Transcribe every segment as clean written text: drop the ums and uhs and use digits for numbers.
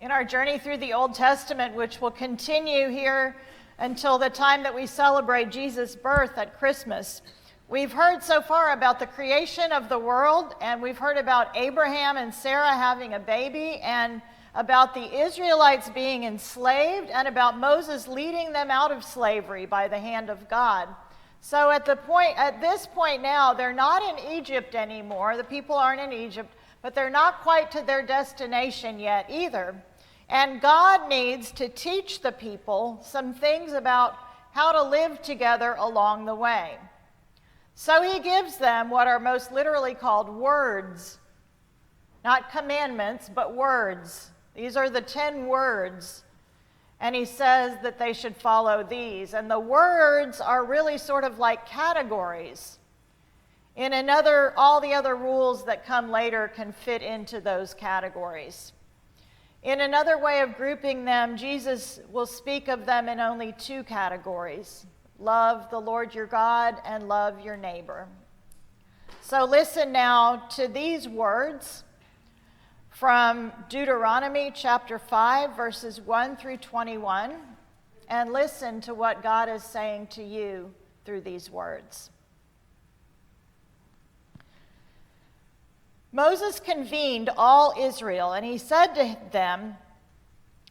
in our journey through the Old Testament, which will continue here until the time that we celebrate Jesus' birth at Christmas. We've heard so far about the creation of the world, and we've heard about Abraham and Sarah having a baby, and about the Israelites being enslaved, and about Moses leading them out of slavery by the hand of God. So at this point now, they're not in Egypt anymore. The people aren't in Egypt, but they're not quite to their destination yet either. And God needs to teach the people some things about how to live together along the way. So he gives them what are most literally called words. Not commandments, but words. These are the 10 words. And he says that they should follow these. And the words are really sort of like categories. All the other rules that come later can fit into those categories. In another way of grouping them, Jesus will speak of them in only 2 categories: love the Lord your God and love your neighbor. So listen now to these words from Deuteronomy chapter 5, verses 1 through 21, and listen to what God is saying to you through these words. Moses convened all Israel, and he said to them,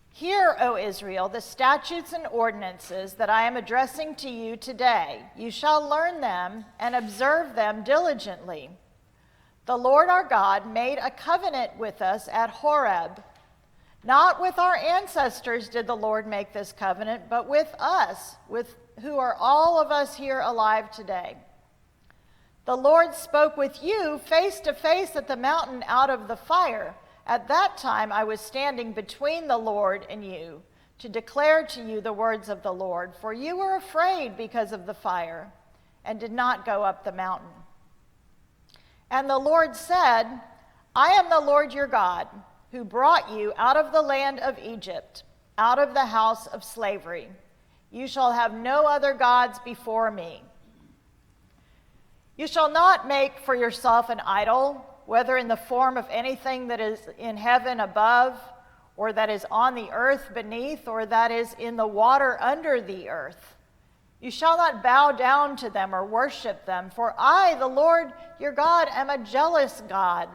"Hear, O Israel, the statutes and ordinances that I am addressing to you today. You shall learn them and observe them diligently. The Lord our God made a covenant with us at Horeb. Not with our ancestors did the Lord make this covenant, but with us, who are all of us here alive today. The Lord spoke with you face to face at the mountain out of the fire. At that time I was standing between the Lord and you to declare to you the words of the Lord, for you were afraid because of the fire and did not go up the mountain. And the Lord said, I am the Lord your God, who brought you out of the land of Egypt, out of the house of slavery. You shall have no other gods before me. You shall not make for yourself an idol, whether in the form of anything that is in heaven above, or that is on the earth beneath, or that is in the water under the earth. You shall not bow down to them or worship them, for I, the Lord your God, am a jealous God,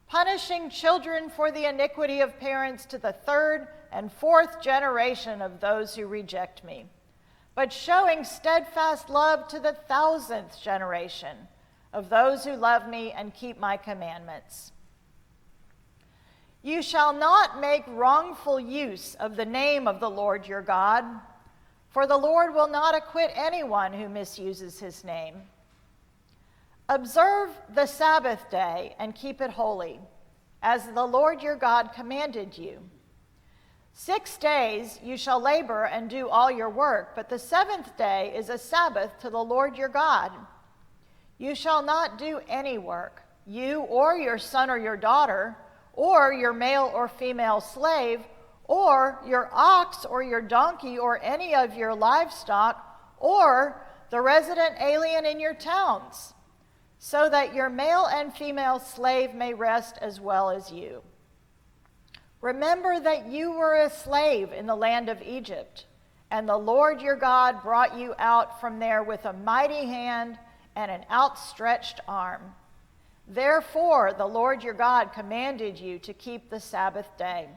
punishing children for the iniquity of parents to the 3rd and 4th generation of those who reject me, but showing steadfast love to the 1000th generation of those who love me and keep my commandments. You shall not make wrongful use of the name of the Lord your God, for the Lord will not acquit anyone who misuses his name. Observe the Sabbath day and keep it holy, as the Lord your God commanded you. 6 days you shall labor and do all your work, but the 7th day is a Sabbath to the Lord your God. You shall not do any work, you or your son or your daughter, or your male or female slave, or your ox or your donkey or any of your livestock, or the resident alien in your towns, so that your male and female slave may rest as well as you. Remember that you were a slave in the land of Egypt, and the Lord your God brought you out from there with a mighty hand and an outstretched arm. Therefore, the Lord your God commanded you to keep the Sabbath day.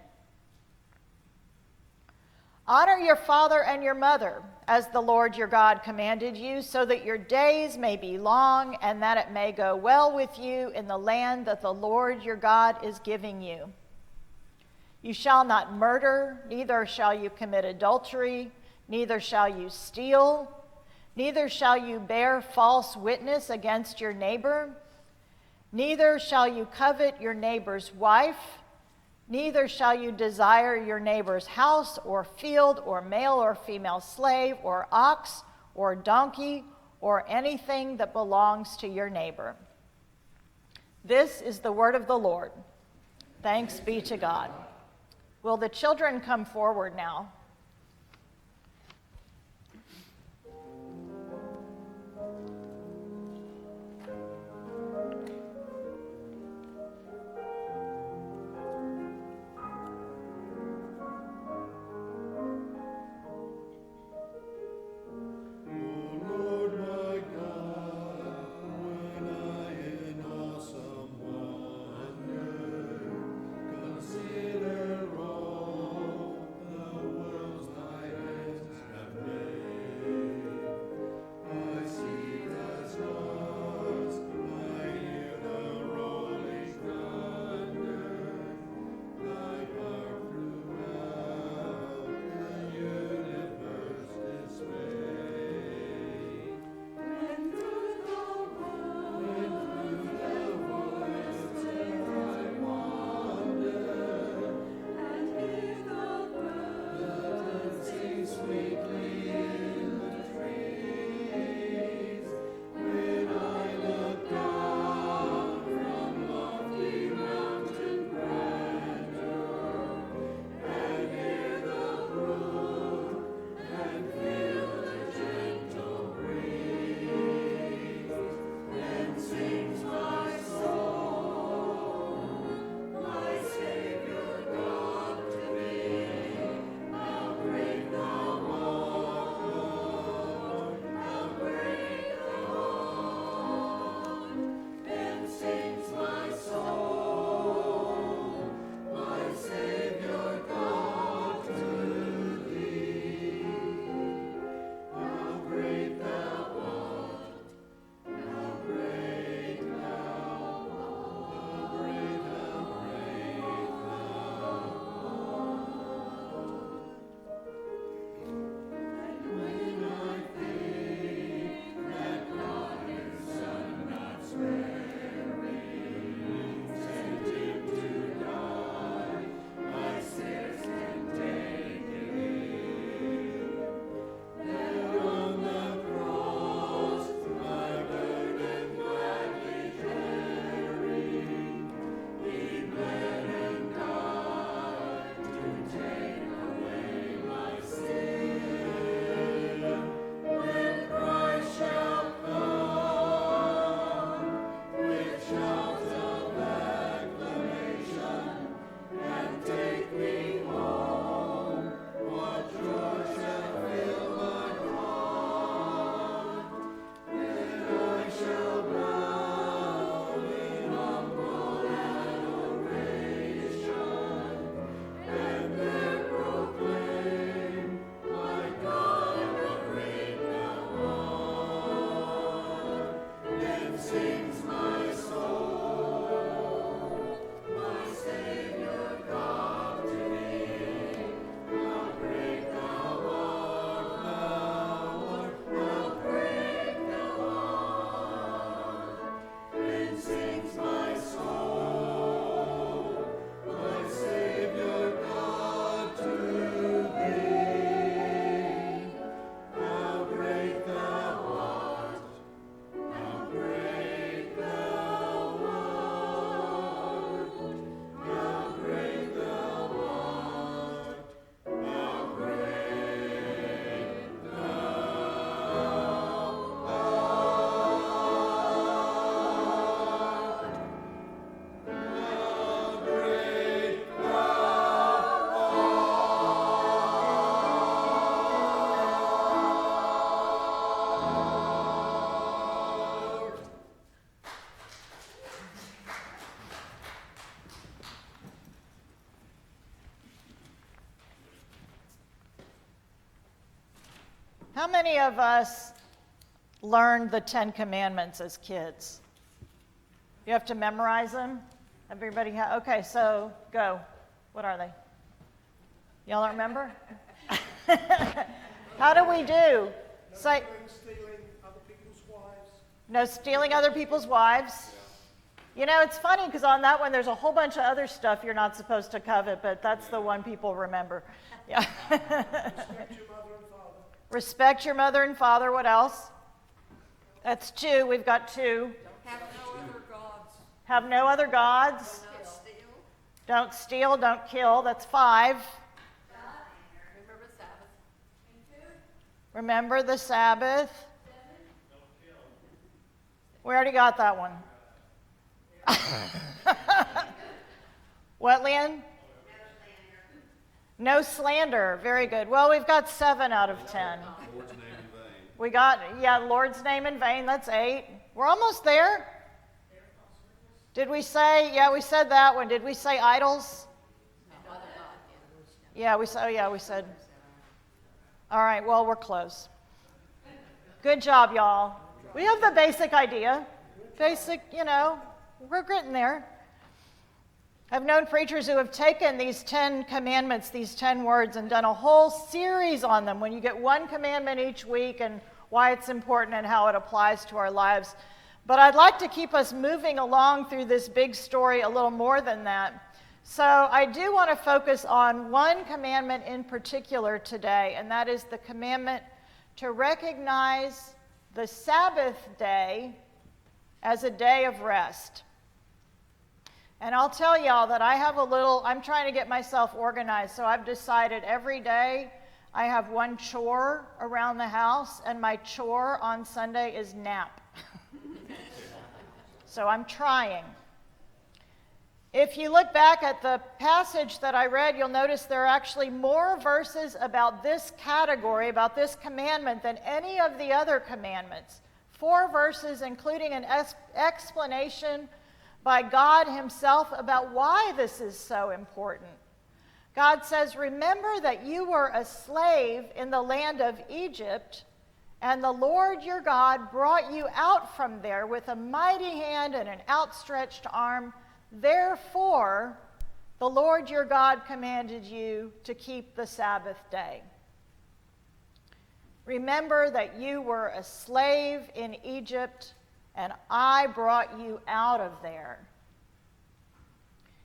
Honor your father and your mother, as the Lord your God commanded you, so that your days may be long and that it may go well with you in the land that the Lord your God is giving you. You shall not murder, neither shall you commit adultery, neither shall you steal, neither shall you bear false witness against your neighbor, neither shall you covet your neighbor's wife, neither shall you desire your neighbor's house or field or male or female slave or ox or donkey or anything that belongs to your neighbor. This is the word of the Lord. Thanks be to God. Will the children come forward now? How many of us learned the 10 Commandments as kids? You have to memorize them? Everybody okay, so go. What are they? Y'all don't remember? How do we do? Say, stealing other people's wives. No stealing other people's wives. You know, it's funny because on that one there's a whole bunch of other stuff you're not supposed to covet, but that's the one people remember. Yeah. Respect your mother and father. What else? That's 2. We've got 2. Have no other gods. Have no other gods. Don't steal, don't kill. That's 5. Remember the Sabbath. Remember the Sabbath. We already got that one. What, Leanne? No slander. Very good. Well, we've got 7 out of 10. Lord's name in vain. We got, Lord's name in vain. That's 8. We're almost there. Did we say, we said that one. Did we say idols? No other God. Yeah, we said. All right, well, we're close. Good job, y'all. We have the basic idea. Basic, we're getting there. I've known preachers who have taken these 10 commandments, these 10 words, and done a whole series on them when you get one commandment each week and why it's important and how it applies to our lives. But I'd like to keep us moving along through this big story a little more than that. So I do want to focus on one commandment in particular today, and that is the commandment to recognize the Sabbath day as a day of rest. And I'll tell y'all that I'm trying to get myself organized, so I've decided every day I have one chore around the house, and my chore on Sunday is nap. So I'm trying. If you look back at the passage that I read, you'll notice there are actually more verses about this category, about this commandment, than any of the other commandments. 4 verses, including an explanation by God himself about why this is so important. God says, remember that you were a slave in the land of Egypt, and the Lord your God brought you out from there with a mighty hand and an outstretched arm. Therefore, the Lord your God commanded you to keep the Sabbath day. Remember that you were a slave in Egypt, and I brought you out of there.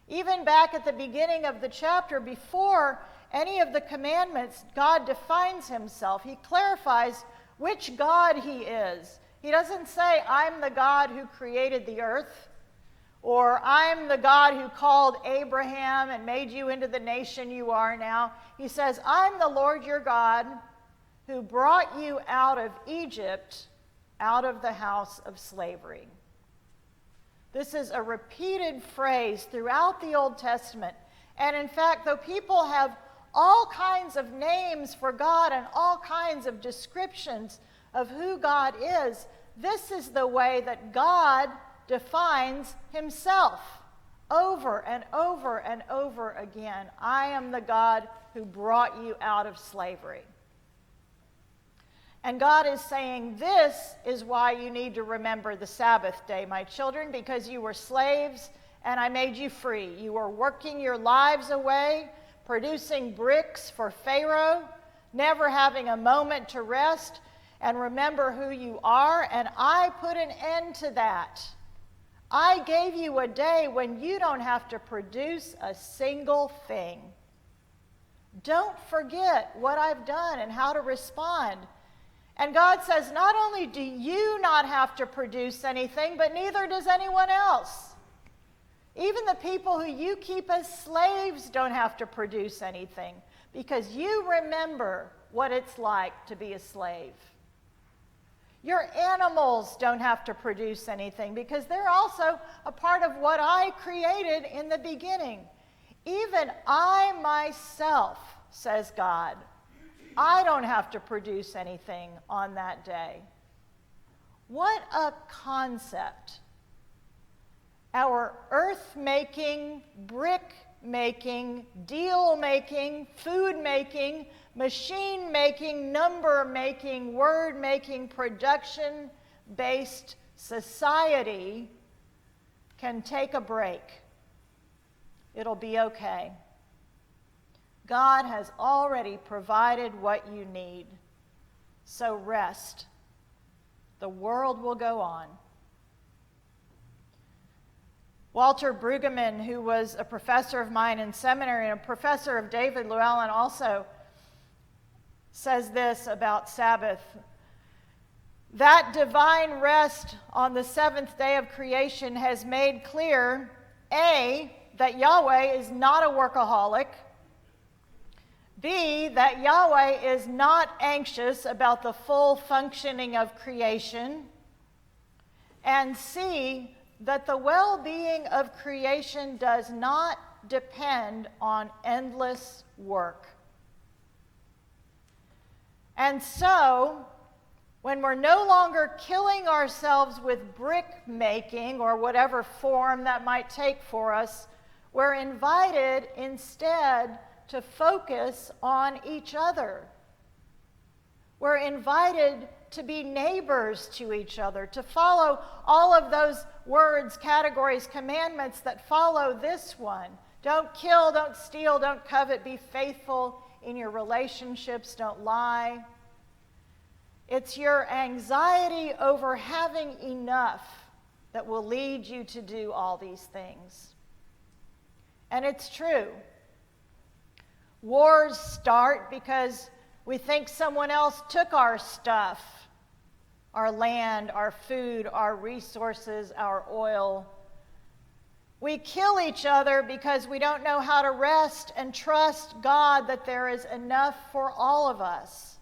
Even back at the beginning of the chapter, before any of the commandments, God defines himself. He clarifies which God he is. He doesn't say, I'm the God who created the earth, or I'm the God who called Abraham and made you into the nation you are now. He says, I'm the Lord your God who brought you out of Egypt, out of the house of slavery. This is a repeated phrase throughout the Old Testament. And in fact, though people have all kinds of names for God and all kinds of descriptions of who God is, this is the way that God defines himself over and over and over again. I am the God who brought you out of slavery. And God is saying, this is why you need to remember the Sabbath day, my children, because you were slaves and I made you free. You were working your lives away, producing bricks for Pharaoh, never having a moment to rest and remember who you are, and I put an end to that. I gave you a day when you don't have to produce a single thing. Don't forget what I've done and how to respond. And God says, not only do you not have to produce anything, but neither does anyone else. Even the people who you keep as slaves don't have to produce anything, because you remember what it's like to be a slave. Your animals don't have to produce anything, because they're also a part of what I created in the beginning. Even I myself, says God, I don't have to produce anything on that day. What a concept. Our earth-making, making, deal making, food making, machine making, number making, word making, production based society can take a break. It'll be okay. God has already provided what you need. So rest. The world will go on. Walter Brueggemann, who was a professor of mine in seminary and a professor of David Llewellyn, also says this about Sabbath. That divine rest on the seventh day of creation has made clear, A, that Yahweh is not a workaholic, B, that Yahweh is not anxious about the full functioning of creation, and C, that the well-being of creation does not depend on endless work. And so, when we're no longer killing ourselves with brick making or whatever form that might take for us, we're invited instead to focus on each other. We're invited to be neighbors to each other, to follow all of those words, categories, commandments that follow this one. Don't kill, don't steal, don't covet, be faithful in your relationships, don't lie. It's your anxiety over having enough that will lead you to do all these things. And it's true. Wars start because we think someone else took our stuff, our land, our food, our resources, our oil. We kill each other because we don't know how to rest and trust God that there is enough for all of us.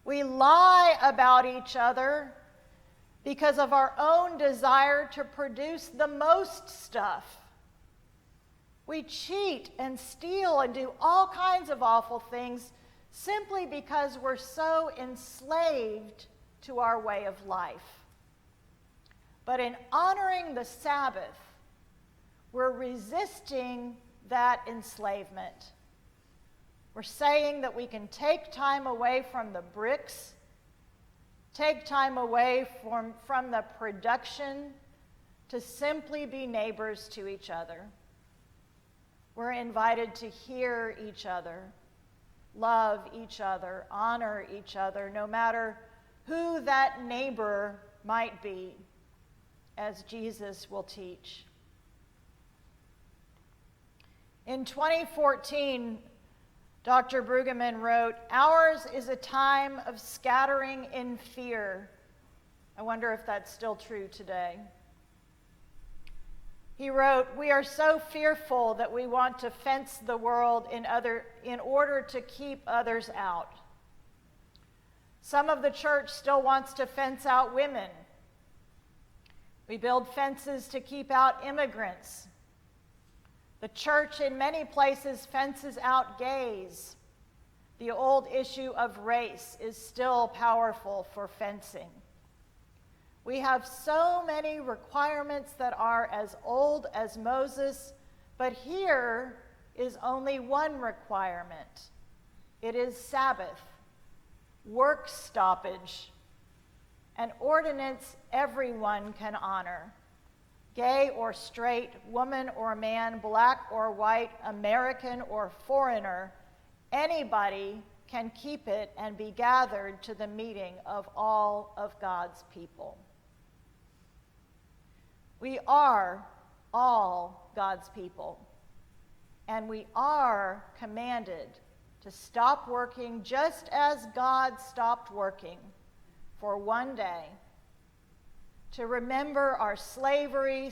We lie about each other because of our own desire to produce the most stuff. We cheat and steal and do all kinds of awful things simply because we're so enslaved to our way of life. But in honoring the Sabbath, we're resisting that enslavement. We're saying that we can take time away from the bricks, take time away from the production to simply be neighbors to each other. We're invited to hear each other, love each other, honor each other, no matter who that neighbor might be, as Jesus will teach. In 2014, Dr. Brueggemann wrote, "Ours is a time of scattering in fear." I wonder if that's still true today. He wrote, "We are so fearful that we want to fence the world in order to keep others out. Some of the church still wants to fence out women. We build fences to keep out immigrants. The church in many places fences out gays. The old issue of race is still powerful for fencing. We have so many requirements that are as old as Moses, but here is only one requirement. It is Sabbath, work stoppage, an ordinance everyone can honor. Gay or straight, woman or man, black or white, American or foreigner, anybody can keep it and be gathered to the meeting of all of God's people." We are all God's people, and we are commanded to stop working just as God stopped working for one day, to remember our slavery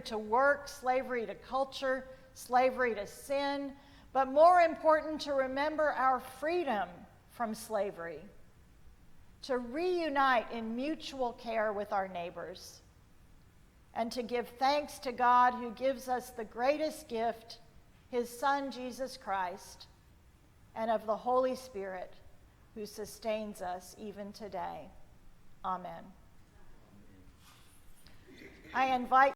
to work, slavery to culture, slavery to sin, but more important, to remember our freedom from slavery, to reunite in mutual care with our neighbors, and to give thanks to God who gives us the greatest gift, his Son, Jesus Christ, and of the Holy Spirit who sustains us even today. Amen. I invite